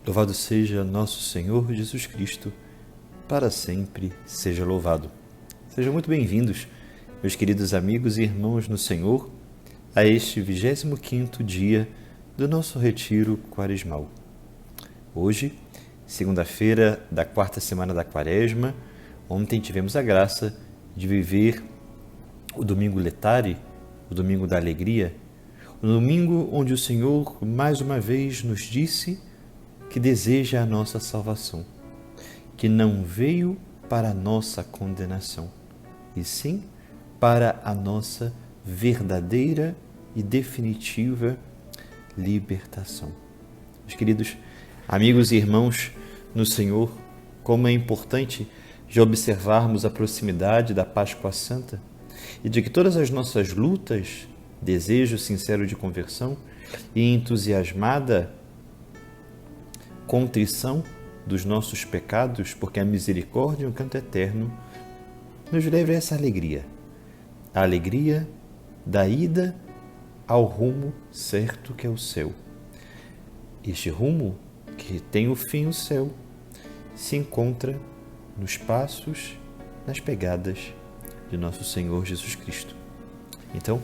Louvado seja nosso Senhor Jesus Cristo, para sempre seja louvado. Sejam muito bem-vindos, meus queridos amigos e irmãos no Senhor, a este 25º dia do nosso retiro quaresmal. Hoje, segunda-feira da quarta semana da Quaresma, ontem tivemos a graça de viver o Domingo Letare, o Domingo da Alegria, o domingo onde o Senhor mais uma vez nos disse que deseja a nossa salvação, que não veio para a nossa condenação, e sim para a nossa verdadeira e definitiva libertação. Meus queridos amigos e irmãos no Senhor, como é importante já observarmos a proximidade da Páscoa Santa e de que todas as nossas lutas, desejo sincero de conversão e entusiasmada contrição dos nossos pecados, porque a misericórdia e o canto eterno nos leva a essa alegria, a alegria da ida ao rumo certo que é o céu. Este rumo, que tem o fim o céu, se encontra nos passos, nas pegadas de nosso Senhor Jesus Cristo. Então,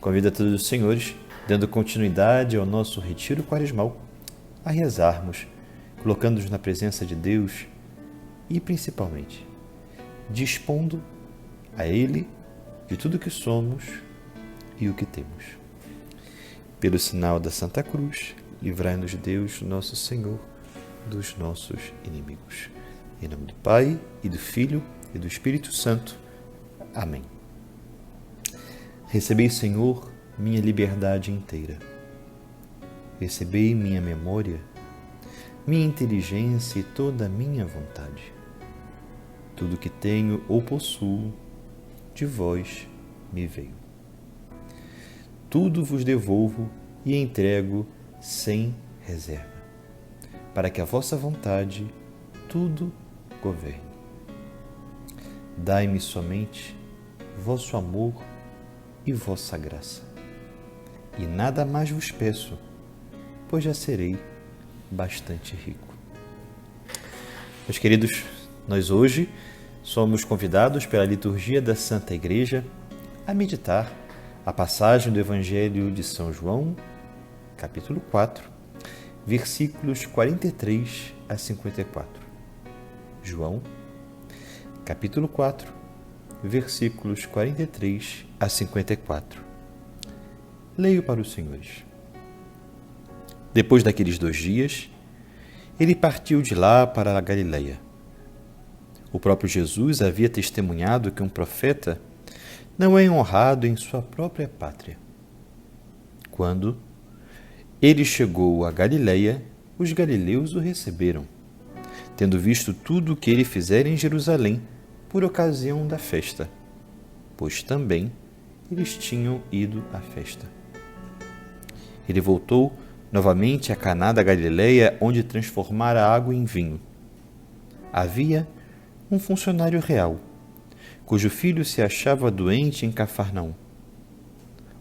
convido a todos os senhores, dando continuidade ao nosso retiro quaresmal, a rezarmos, colocando-nos na presença de Deus e, principalmente, dispondo a Ele de tudo o que somos e o que temos. Pelo sinal da Santa Cruz, livrai-nos Deus, nosso Senhor, dos nossos inimigos. Em nome do Pai, e do Filho, e do Espírito Santo. Amém. Recebei, Senhor, minha liberdade inteira. Recebei minha memória, minha inteligência e toda a minha vontade. Tudo que tenho ou possuo, de vós me veio. Tudo vos devolvo e entrego sem reserva, para que a vossa vontade tudo governe. Dai-me somente vosso amor e vossa graça, e nada mais vos peço, pois já serei bastante rico. Meus queridos, nós hoje somos convidados pela liturgia da Santa Igreja a meditar a passagem do Evangelho de São João, capítulo 4, versículos 43 a 54. João, capítulo 4, versículos 43 a 54. Leio para os senhores. Depois daqueles 2 dias, ele partiu de lá para a Galileia. O próprio Jesus havia testemunhado que um profeta não é honrado em sua própria pátria. Quando ele chegou a Galileia, os galileus o receberam, tendo visto tudo o que ele fizera em Jerusalém por ocasião da festa, pois também eles tinham ido à festa. Ele voltou novamente a Caná da Galileia, onde transformara a água em vinho. Havia um funcionário real, cujo filho se achava doente em Cafarnaum.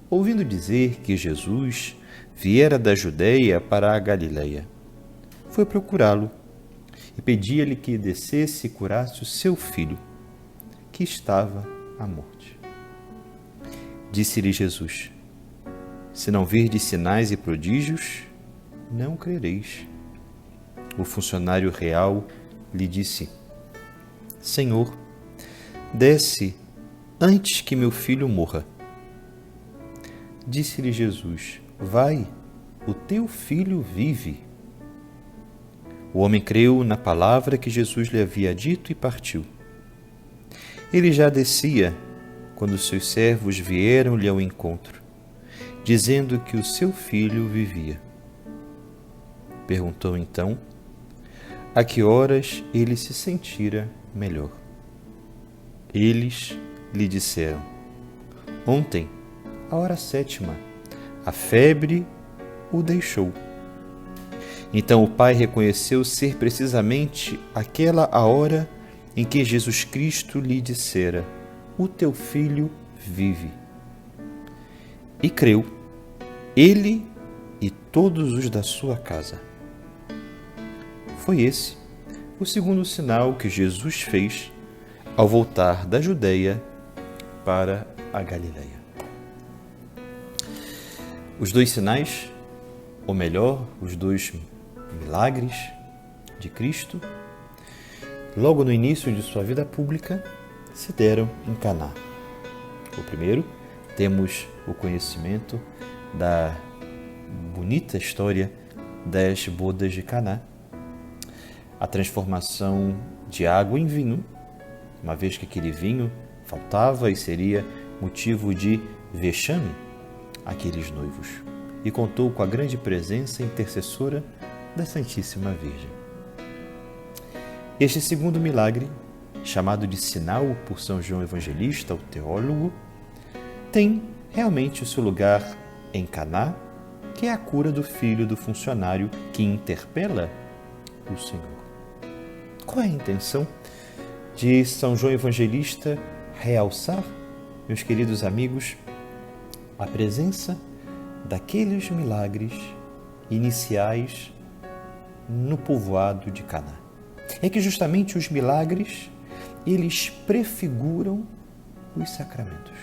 Ouvindo dizer que Jesus viera da Judeia para a Galileia, foi procurá-lo e pedia-lhe que descesse e curasse o seu filho, que estava à morte. Disse-lhe Jesus: se não virdes sinais e prodígios, não crereis. O funcionário real lhe disse: Senhor, desce antes que meu filho morra. Disse-lhe Jesus: vai, o teu filho vive. O homem creu na palavra que Jesus lhe havia dito e partiu. Ele já descia quando seus servos vieram-lhe ao encontro, dizendo que o seu filho vivia. Perguntou então a que horas ele se sentira melhor. Eles lhe disseram: ontem, à hora 7ª, a febre o deixou. Então o pai reconheceu ser precisamente aquela a hora em que Jesus Cristo lhe dissera: o teu filho vive. E creu, ele e todos os da sua casa. Foi esse o segundo sinal que Jesus fez ao voltar da Judeia para a Galileia. Os dois sinais, ou melhor, os dois milagres de Cristo, logo no início de sua vida pública, se deram em Caná. O primeiro, temos o conhecimento da bonita história das bodas de Caná, a transformação de água em vinho, uma vez que aquele vinho faltava e seria motivo de vexame àqueles noivos, e contou com a grande presença intercessora da Santíssima Virgem. Este segundo milagre, chamado de sinal por São João Evangelista, o teólogo, tem realmente o seu lugar em Caná, que é a cura do filho do funcionário que interpela o Senhor. Qual é a intenção de São João Evangelista realçar, meus queridos amigos, a presença daqueles milagres iniciais no povoado de Caná? É que justamente os milagres, eles prefiguram os sacramentos.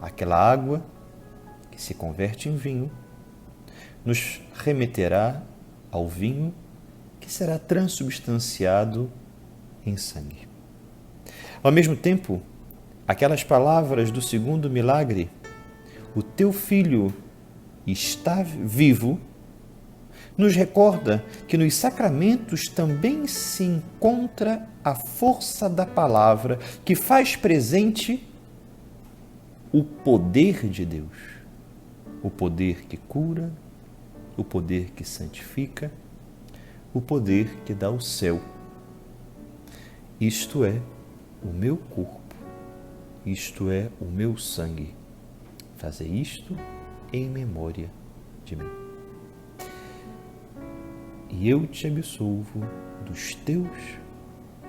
Aquela água que se converte em vinho nos remeterá ao vinho que será transubstanciado em sangue. Ao mesmo tempo, aquelas palavras do segundo milagre, o teu filho está vivo, nos recorda que nos sacramentos também se encontra a força da palavra que faz presente o poder de Deus, o poder que cura, o poder que santifica, o poder que dá o céu. Isto é o meu corpo, isto é o meu sangue. Fazer isto em memória de mim. E eu te absolvo dos teus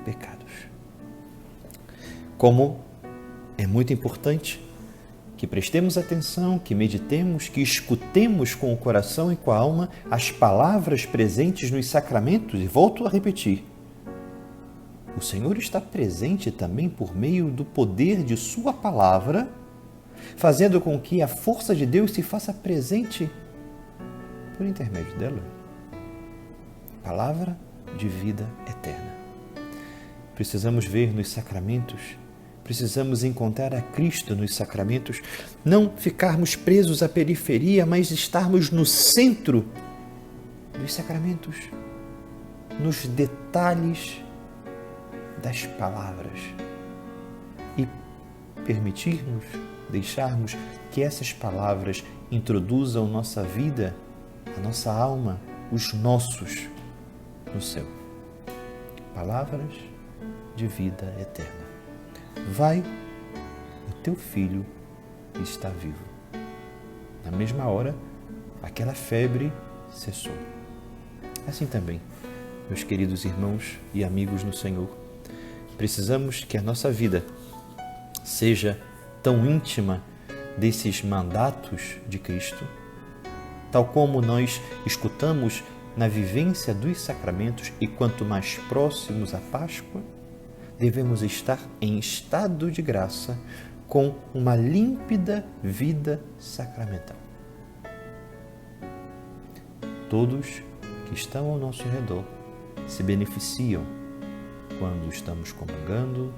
pecados. Como é muito importante que prestemos atenção, que meditemos, que escutemos com o coração e com a alma as palavras presentes nos sacramentos, e volto a repetir, o Senhor está presente também por meio do poder de sua palavra, fazendo com que a força de Deus se faça presente por intermédio dela. Palavra de vida eterna. Precisamos ver nos sacramentos, precisamos encontrar a Cristo nos sacramentos, não ficarmos presos à periferia, mas estarmos no centro dos sacramentos, nos detalhes das palavras e permitirmos, deixarmos que essas palavras introduzam nossa vida, a nossa alma, os nossos no céu. Palavras de vida eterna. Vai, o teu filho está vivo. Na mesma hora, aquela febre cessou. Assim também, meus queridos irmãos e amigos no Senhor, precisamos que a nossa vida seja tão íntima desses mandatos de Cristo, tal como nós escutamos na vivência dos sacramentos, e quanto mais próximos à Páscoa, devemos estar em estado de graça com uma límpida vida sacramental. Todos que estão ao nosso redor se beneficiam quando estamos comungando,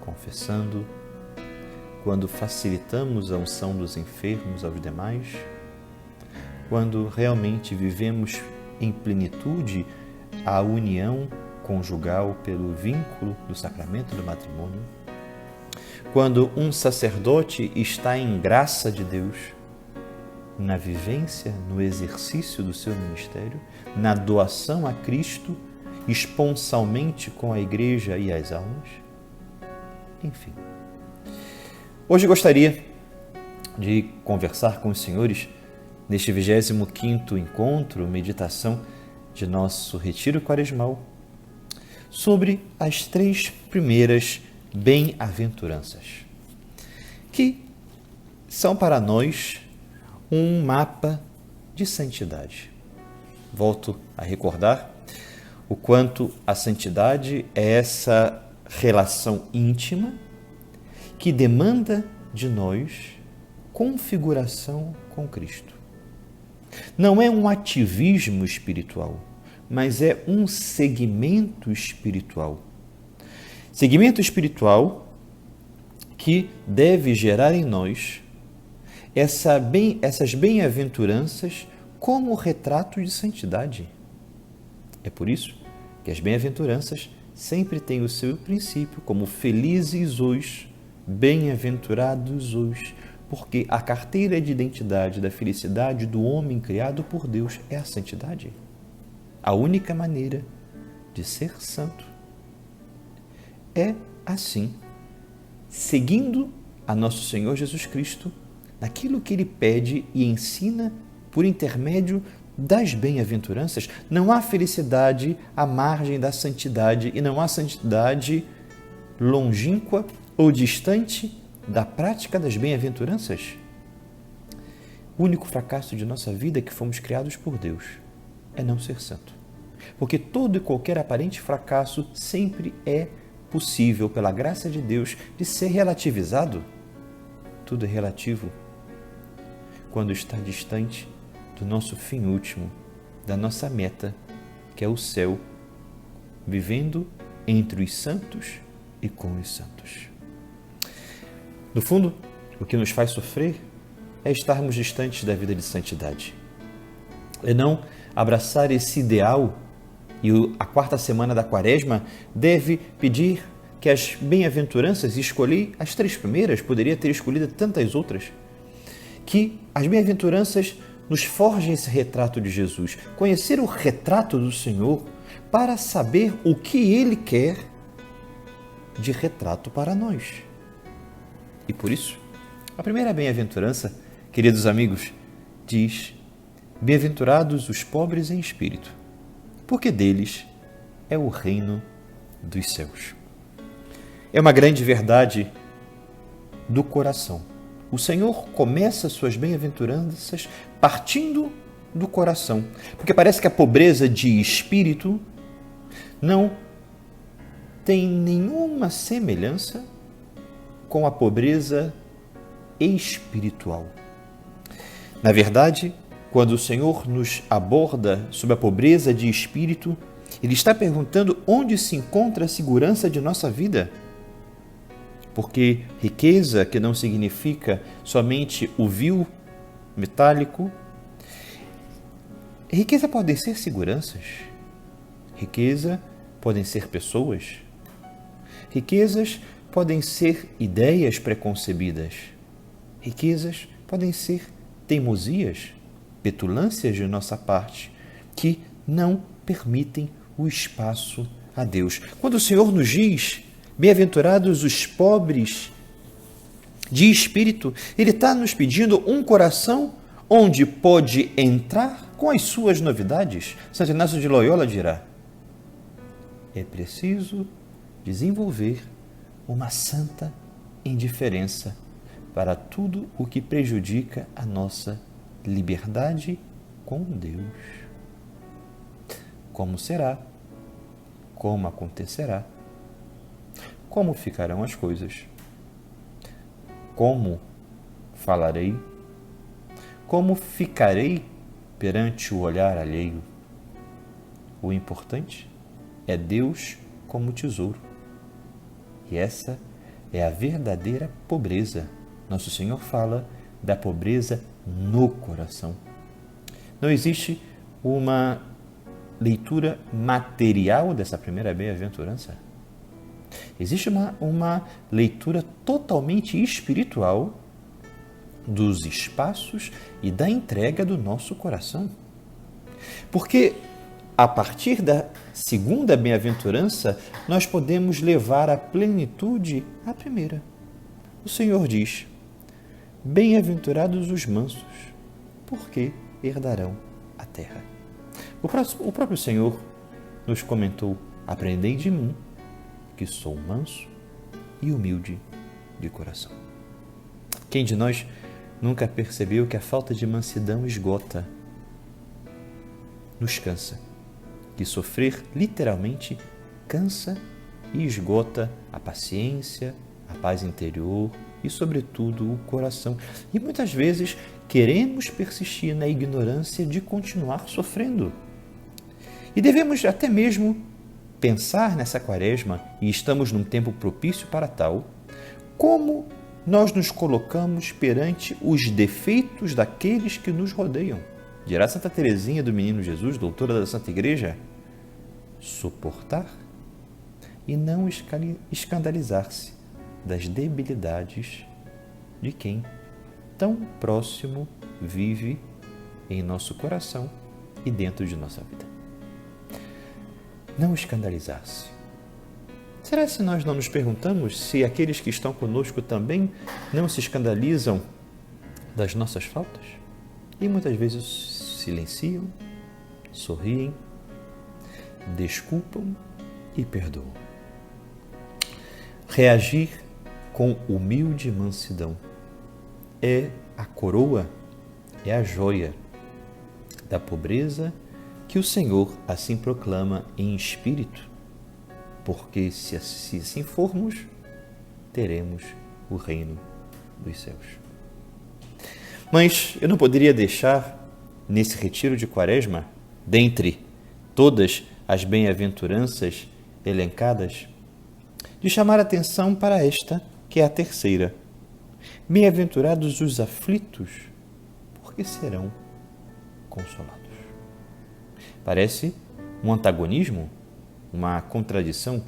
confessando, quando facilitamos a unção dos enfermos aos demais, quando realmente vivemos em plenitude a união conjugal pelo vínculo do sacramento do matrimônio, quando um sacerdote está em graça de Deus, na vivência, no exercício do seu ministério, na doação a Cristo, esponsalmente com a Igreja e as almas, enfim. Hoje gostaria de conversar com os senhores neste 25º encontro, meditação de nosso retiro quaresmal, sobre as 3 primeiras bem-aventuranças, que são para nós um mapa de santidade. volto a recordar o quanto a santidade é essa relação íntima que demanda de nós configuração com Cristo. Não é um ativismo espiritual, mas é um segmento espiritual. Segmento espiritual que deve gerar em nós essas bem-aventuranças como retrato de santidade. É por isso que as bem-aventuranças sempre têm o seu princípio como felizes os, bem-aventurados os, porque a carteira de identidade da felicidade do homem criado por Deus é a santidade. A única maneira de ser santo é assim, seguindo a nosso Senhor Jesus Cristo naquilo que Ele pede e ensina por intermédio das bem-aventuranças. Não há felicidade à margem da santidade e não há santidade longínqua ou distante da prática das bem-aventuranças. O único fracasso de nossa vida é que fomos criados por Deus é não ser santo. Porque todo e qualquer aparente fracasso sempre é possível, pela graça de Deus, de ser relativizado. Tudo é relativo quando está distante do nosso fim último, da nossa meta, que é o céu, vivendo entre os santos e com os santos. No fundo, o que nos faz sofrer é estarmos distantes da vida de santidade. É não abraçar esse ideal, e a quarta semana da Quaresma deve pedir que as bem-aventuranças, e escolhi as 3 primeiras, poderia ter escolhido tantas outras, que as bem-aventuranças nos forjem esse retrato de Jesus, conhecer o retrato do Senhor para saber o que Ele quer de retrato para nós. E por isso, a primeira bem-aventurança, queridos amigos, diz: bem-aventurados os pobres em espírito, porque deles é o reino dos céus. É uma grande verdade do coração. O Senhor começa suas bem-aventuranças partindo do coração, porque parece que a pobreza de espírito não tem nenhuma semelhança com a pobreza espiritual. Na verdade, quando o Senhor nos aborda sobre a pobreza de espírito, Ele está perguntando onde se encontra a segurança de nossa vida. Porque riqueza, que não significa somente o vil metálico, riqueza podem ser seguranças, riqueza podem ser pessoas, riquezas podem ser ideias preconcebidas, riquezas podem ser teimosias, petulâncias de nossa parte, que não permitem o espaço a Deus. Quando o Senhor nos diz: bem-aventurados os pobres de espírito, Ele está nos pedindo um coração onde pode entrar com as suas novidades. Santo Inácio de Loyola dirá: é preciso desenvolver uma santa indiferença para tudo o que prejudica a nossa liberdade com Deus. Como será? Como acontecerá? Como ficarão as coisas? Como falarei? Como ficarei perante o olhar alheio? O importante é Deus como tesouro. E essa é a verdadeira pobreza. Nosso Senhor fala da pobreza no coração. Não existe uma leitura material dessa primeira bem-aventurança. Existe uma leitura totalmente espiritual dos espaços e da entrega do nosso coração. Porque a partir da segunda bem-aventurança, nós podemos levar à plenitude a primeira. O Senhor diz: bem-aventurados os mansos, porque herdarão a terra. O próprio Senhor nos comentou: aprendei de mim, que sou manso e humilde de coração. Quem de nós nunca percebeu que a falta de mansidão esgota? nos cansa, que sofrer literalmente cansa e esgota a paciência, a paz interior e, sobretudo, o coração. E muitas vezes queremos persistir na ignorância de continuar sofrendo. E devemos até mesmo pensar nessa quaresma, e estamos num tempo propício para tal, como nós nos colocamos perante os defeitos daqueles que nos rodeiam. Dirá Santa Teresinha do Menino Jesus, doutora da Santa Igreja, suportar e não escandalizar-se das debilidades de quem tão próximo vive em nosso coração e dentro de nossa vida. Não escandalizar-se. Será se nós não nos perguntamos se aqueles que estão conosco também não se escandalizam das nossas faltas? E muitas vezes silenciam, sorriem, desculpam e perdoam. Reagir com humilde mansidão é a coroa, é a joia da pobreza que o Senhor assim proclama em espírito, porque se assim formos, teremos o reino dos céus. Mas eu não poderia deixar, nesse retiro de Quaresma, dentre todas as bem-aventuranças elencadas, de chamar a atenção para esta, que é a terceira. Bem-aventurados os aflitos, porque serão consolados. Parece um antagonismo, uma contradição.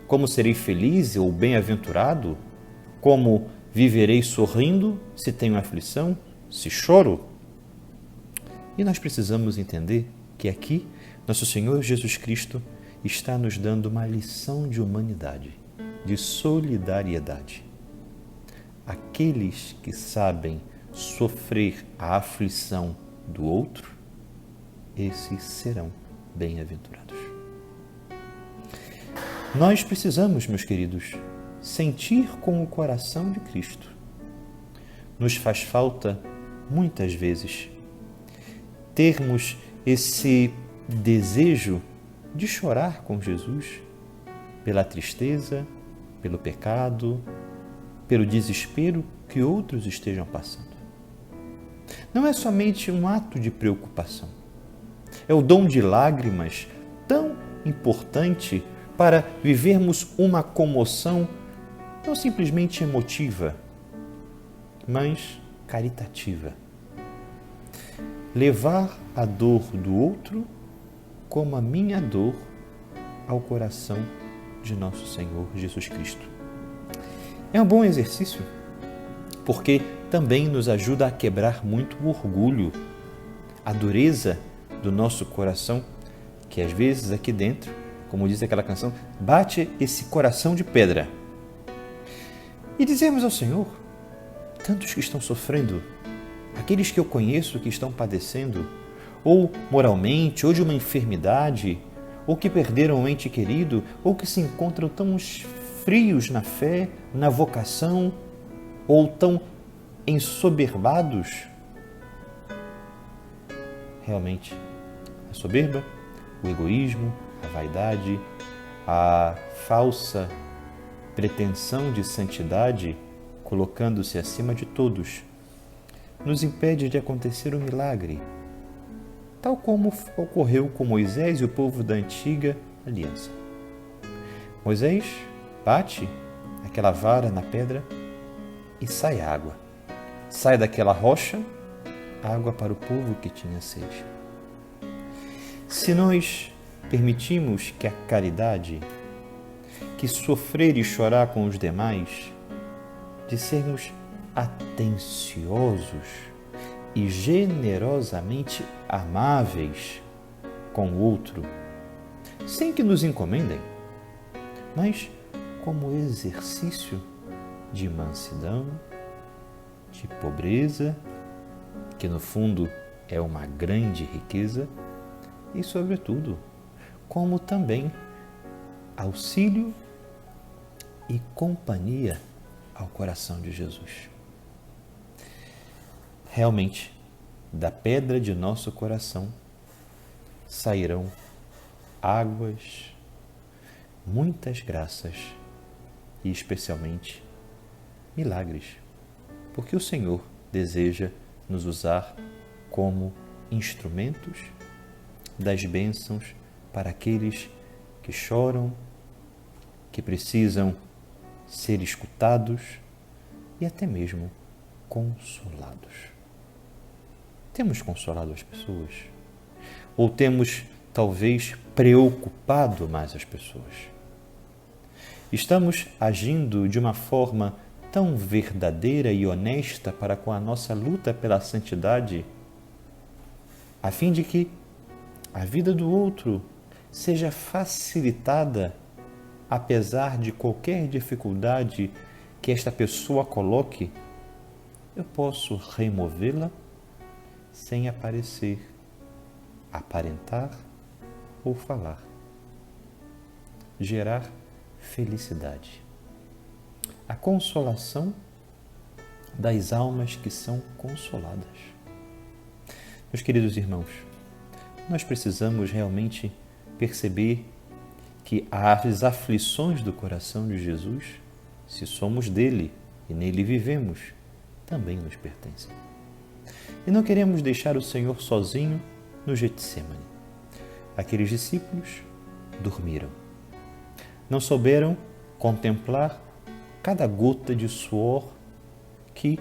Como serei feliz ou bem-aventurado? Como viverei sorrindo se tenho aflição, se choro? E nós precisamos entender que aqui nosso Senhor Jesus Cristo está nos dando uma lição de humanidade, de solidariedade. Aqueles que sabem sofrer a aflição do outro, esses serão bem-aventurados. Nós precisamos, meus queridos, sentir com o coração de Cristo. Nos faz falta, muitas vezes, termos esse desejo de chorar com Jesus pela tristeza, pelo pecado, pelo desespero que outros estejam passando. Não é somente um ato de preocupação. É o dom de lágrimas tão importante para vivermos uma comoção não simplesmente emotiva, mas caritativa. Levar a dor do outro como a minha dor ao coração de nosso Senhor Jesus Cristo. É um bom exercício, porque também nos ajuda a quebrar muito o orgulho, a dureza do nosso coração, que às vezes aqui dentro, como diz aquela canção, bate esse coração de pedra. E dizemos ao Senhor, tantos que estão sofrendo, aqueles que eu conheço que estão padecendo, ou moralmente, ou de uma enfermidade, ou que perderam um ente querido, ou que se encontram tão frios na fé, na vocação, ou tão ensoberbados. Realmente, a soberba, o egoísmo, a vaidade, a falsa pretensão de santidade, colocando-se acima de todos, nos impede de acontecer o milagre, tal como ocorreu com Moisés e o povo da antiga aliança. Moisés bate aquela vara na pedra e sai água. Sai daquela rocha água para o povo que tinha sede. Se nós permitimos que a caridade, que sofrer e chorar com os demais, de sermos atenciosos e generosamente amáveis com o outro, sem que nos encomendem, mas como exercício de mansidão, de pobreza, que no fundo é uma grande riqueza, e, sobretudo, como também auxílio e companhia ao coração de Jesus. Realmente, da pedra de nosso coração sairão águas, muitas graças e, especialmente, milagres, porque o Senhor deseja nos usar como instrumentos das bênçãos para aqueles que choram, que precisam ser escutados e até mesmo consolados. Temos consolado as pessoas? Ou temos, talvez, preocupado mais as pessoas? Estamos agindo de uma forma tão verdadeira e honesta para com a nossa luta pela santidade, a fim de que a vida do outro seja facilitada, apesar de qualquer dificuldade que esta pessoa coloque, eu posso removê-la sem aparecer, aparentar ou falar. Gerar felicidade. A consolação das almas que são consoladas. Meus queridos irmãos, nós precisamos realmente perceber que as aflições do coração de Jesus, se somos dele e nele vivemos, também nos pertencem. E não queremos deixar o Senhor sozinho no Getsemane. Aqueles discípulos dormiram. Não souberam contemplar cada gota de suor que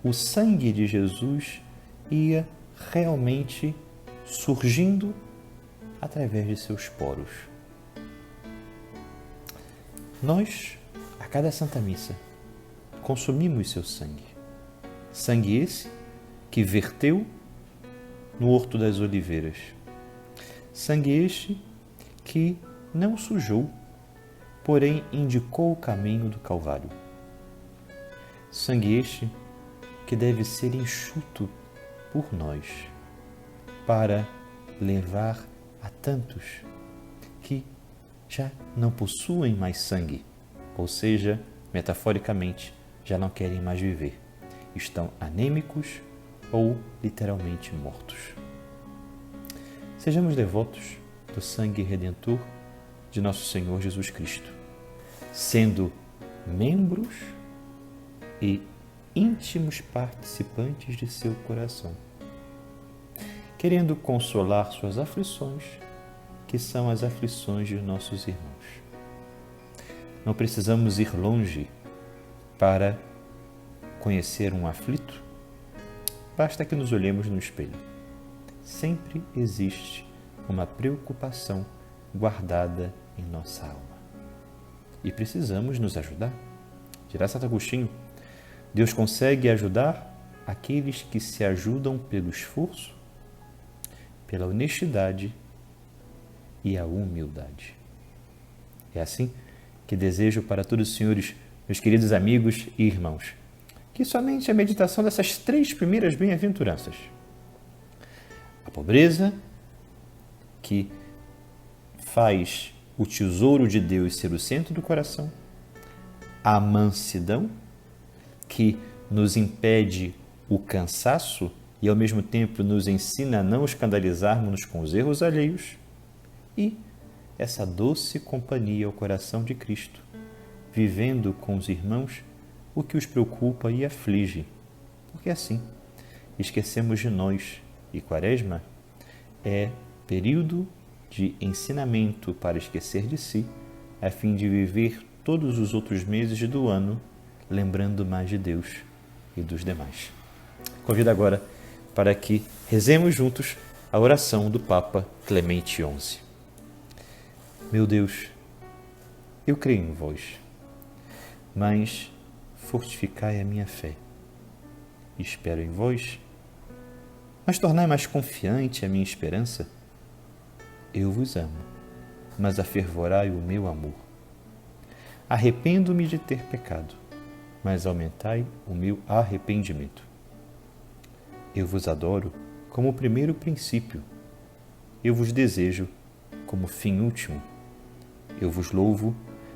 o sangue de Jesus ia realmente surgindo através de seus poros. Nós, a cada Santa Missa, consumimos seu sangue. Sangue esse que verteu no Horto das Oliveiras. Sangue este que não sujou, porém indicou o caminho do Calvário. Sangue este que deve ser enxuto por nós, para levar a tantos que já não possuem mais sangue, ou seja, metaforicamente, já não querem mais viver, estão anêmicos ou literalmente mortos. Sejamos devotos do sangue redentor de nosso Senhor Jesus Cristo, sendo membros e íntimos participantes de seu coração, querendo consolar suas aflições, que são as aflições de nossos irmãos. Não precisamos ir longe para conhecer um aflito, basta que nos olhemos no espelho. Sempre existe uma preocupação guardada em nossa alma. E precisamos nos ajudar. Dirá Santo Agostinho, Deus consegue ajudar aqueles que se ajudam pelo esforço, pela honestidade e a humildade. É assim que desejo para todos os senhores, meus queridos amigos e irmãos, que somente a meditação dessas 3 primeiras bem-aventuranças, a pobreza, que faz o tesouro de Deus ser o centro do coração, a mansidão, que nos impede o cansaço e ao mesmo tempo nos ensina a não escandalizarmos-nos com os erros alheios, e essa doce companhia ao coração de Cristo, vivendo com os irmãos o que os preocupa e aflige, porque assim esquecemos de nós, e Quaresma é período de ensinamento para esquecer de si, a fim de viver todos os outros meses do ano lembrando mais de Deus e dos demais. Convido agora para que rezemos juntos a oração do Papa Clemente XI. Meu Deus, eu creio em vós, mas fortificai a minha fé. Espero em vós, mas tornai mais confiante a minha esperança. Eu vos amo, mas afervorai o meu amor. Arrependo-me de ter pecado, mas aumentai o meu arrependimento. Eu vos adoro como primeiro princípio. Eu vos desejo como fim último. Eu vos louvo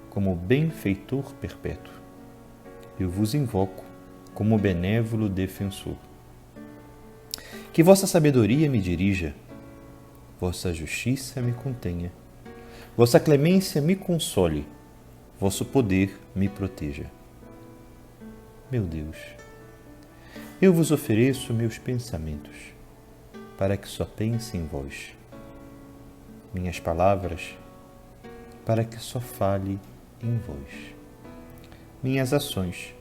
como benfeitor perpétuo. Eu vos invoco como benévolo defensor. Que vossa sabedoria me dirija, vossa justiça me contenha, vossa clemência me console, vosso poder me proteja. Meu Deus, eu vos ofereço meus pensamentos, para que só pense em vós, minhas palavras, para que só fale em vós, minhas ações,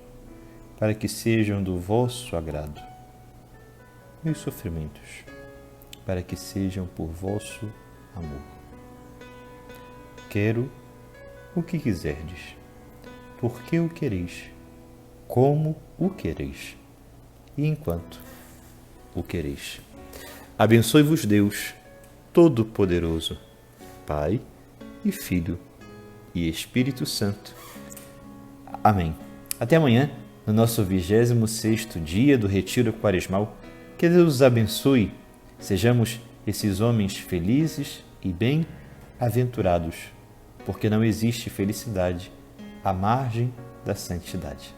para que sejam do vosso agrado, meus sofrimentos, para que sejam por vosso amor. Quero o que quiserdes, porque o quereis, como o quereis, e enquanto o quereis. Abençoe-vos Deus Todo-Poderoso, Pai e Filho e Espírito Santo. Amém. Até amanhã, no nosso 26º dia do Retiro Quaresmal. Que Deus os abençoe. Sejamos esses homens felizes e bem-aventurados, porque não existe felicidade à margem da santidade.